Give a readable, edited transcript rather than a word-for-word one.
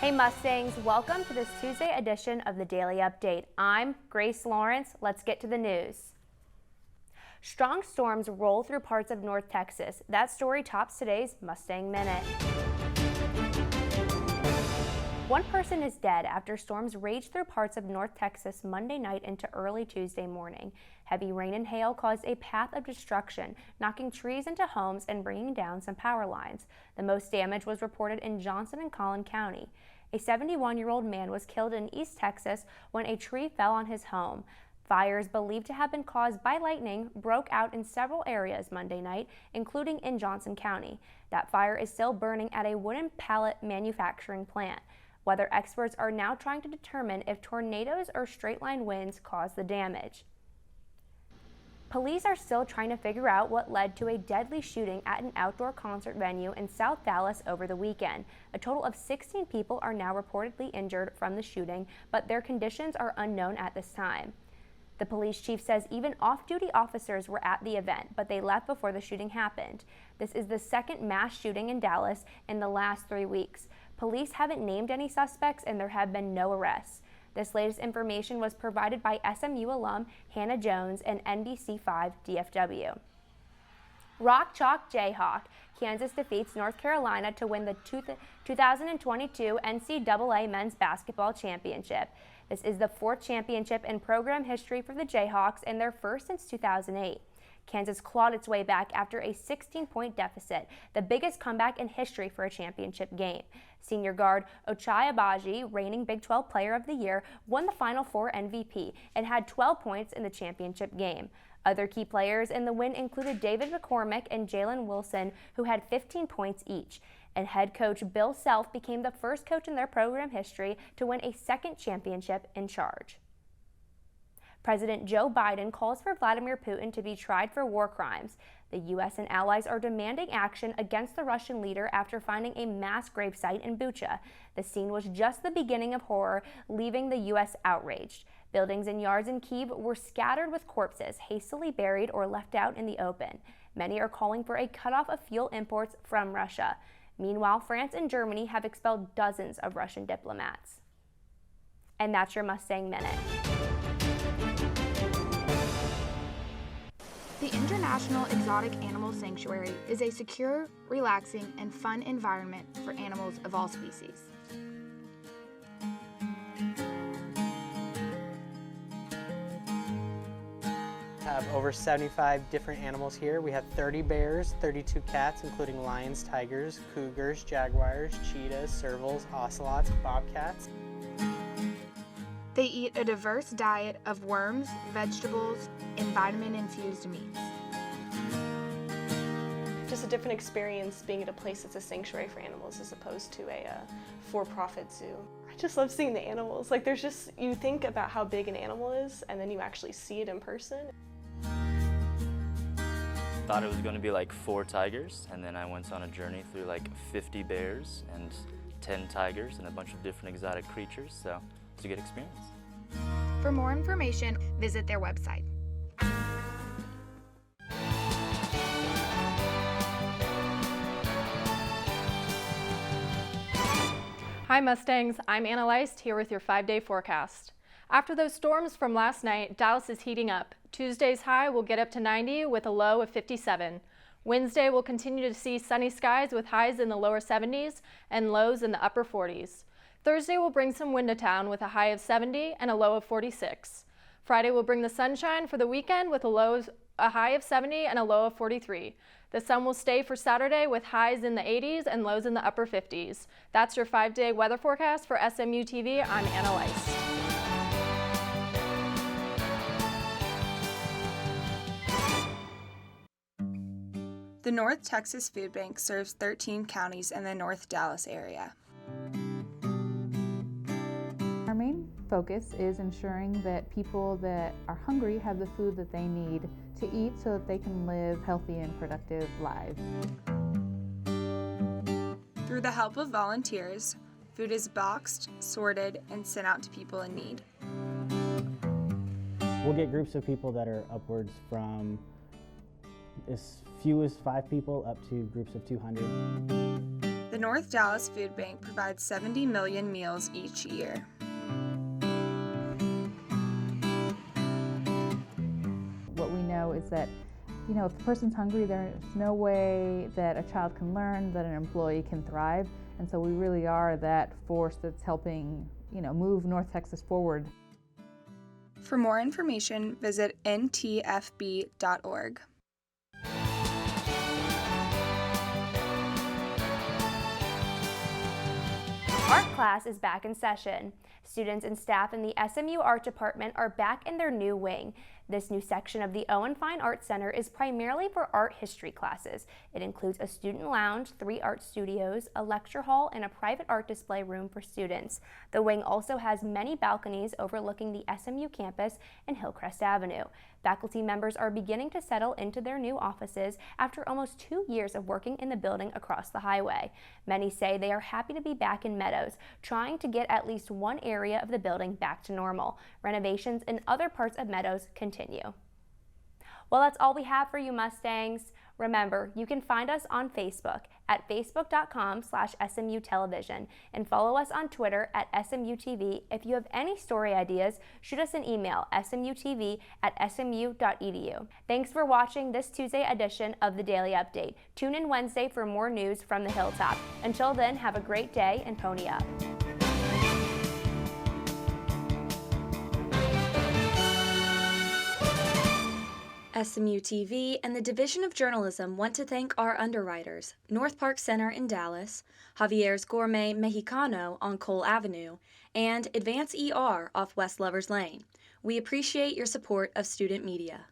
Hey Mustangs, welcome to this Tuesday edition of the Daily Update. I'm Grace Lawrence. Let's get to the news. Strong storms roll through parts of North Texas. That story tops today's Mustang Minute. One person is dead after storms raged through parts of North Texas Monday night into early Tuesday morning. Heavy rain and hail caused a path of destruction, knocking trees into homes and bringing down some power lines. The most damage was reported in Johnson and Collin County. A 71-year-old man was killed in East Texas when a tree fell on his home. Fires believed to have been caused by lightning broke out in several areas Monday night, including in Johnson County. That fire is still burning at a wooden pallet manufacturing plant. Weather experts are now trying to determine if tornadoes or straight-line winds caused the damage. Police are still trying to figure out what led to a deadly shooting at an outdoor concert venue in South Dallas over the weekend. A total of 16 people are now reportedly injured from the shooting, but their conditions are unknown at this time. The police chief says even off-duty officers were at the event, but they left before the shooting happened. This is the second mass shooting in Dallas in the last 3 weeks. Police haven't named any suspects and there have been no arrests. This latest information was provided by SMU alum Hannah Jones and NBC5 DFW. Rock Chalk Jayhawk, Kansas defeats North Carolina to win the 2022 NCAA Men's Basketball Championship. This is the fourth championship in program history for the Jayhawks and their first since 2008. Kansas clawed its way back after a 16-point deficit, the biggest comeback in history for a championship game. Senior guard Ochai Agbaji, reigning Big 12 Player of the Year, won the Final Four MVP and had 12 points in the championship game. Other key players in the win included David McCormick and Jalen Wilson, who had 15 points each. And head coach Bill Self became the first coach in their program history to win a second championship in charge. President Joe Biden calls for Vladimir Putin to be tried for war crimes. The U.S. and allies are demanding action against the Russian leader after finding a mass gravesite in Bucha. The scene was just the beginning of horror, leaving the U.S. outraged. Buildings and yards in Kyiv were scattered with corpses, hastily buried or left out in the open. Many are calling for a cutoff of fuel imports from Russia. Meanwhile, France and Germany have expelled dozens of Russian diplomats. And that's your Mustang Minute. The International Exotic Animal Sanctuary is a secure, relaxing, and fun environment for animals of all species. We have over 75 different animals here. We have 30 bears, 32 cats, including lions, tigers, cougars, jaguars, cheetahs, servals, ocelots, bobcats. They eat a diverse diet of worms, vegetables, and vitamin-infused meats. Just a different experience being at a place that's a sanctuary for animals as opposed to a for-profit zoo. I just love seeing the animals. Like you think about how big an animal is and then you actually see it in person. Thought it was going to be like 4 tigers, and then I went on a journey through like 50 bears and 10 tigers and a bunch of different exotic creatures, so it's a good experience. For more information, visit their website. Hi Mustangs, I'm Anna Leist here with your 5-day forecast. After those storms from last night, Dallas is heating up. Tuesday's high will get up to 90 with a low of 57. Wednesday will continue to see sunny skies with highs in the lower 70s and lows in the upper 40s. Thursday will bring some wind to town with a high of 70 and a low of 46. Friday will bring the sunshine for the weekend with a high of 70 and a low of 43. The sun will stay for Saturday with highs in the 80s and lows in the upper 50s. That's your 5-day weather forecast for SMU TV. I'm Anna Leist. The North Texas Food Bank serves 13 counties in the North Dallas area. Our main focus is ensuring that people that are hungry have the food that they need to eat so that they can live healthy and productive lives. Through the help of volunteers, food is boxed, sorted, and sent out to people in need. We'll get groups of people that are upwards from as few as 5 people up to groups of 200. The North Dallas Food Bank provides 70 million meals each year. What we know is that, if a person's hungry, there's no way that a child can learn, that an employee can thrive. And so we really are that force that's helping, move North Texas forward. For more information, visit ntfb.org. Art class is back in session. Students and staff in the SMU Art Department are back in their new wing. This new section of the Owen Fine Arts Center is primarily for art history classes. It includes a student lounge, 3 art studios, a lecture hall, and a private art display room for students. The wing also has many balconies overlooking the SMU campus and Hillcrest Avenue. Faculty members are beginning to settle into their new offices after almost 2 years of working in the building across the highway. Many say they are happy to be back in Meadows, trying to get at least one area of the building back to normal. Renovations in other parts of Meadows continue. Well, that's all we have for you, Mustangs. Remember, you can find us on Facebook at facebook.com/SMU Television and follow us on Twitter at SMU TV. If you have any story ideas, shoot us an email, smutv@smu.edu. Thanks for watching this Tuesday edition of the Daily Update. Tune in Wednesday for more news from the Hilltop. Until then, have a great day and pony up. SMU TV and the Division of Journalism want to thank our underwriters, North Park Center in Dallas, Javier's Gourmet Mexicano on Cole Avenue, and Advance ER off West Lovers Lane. We appreciate your support of student media.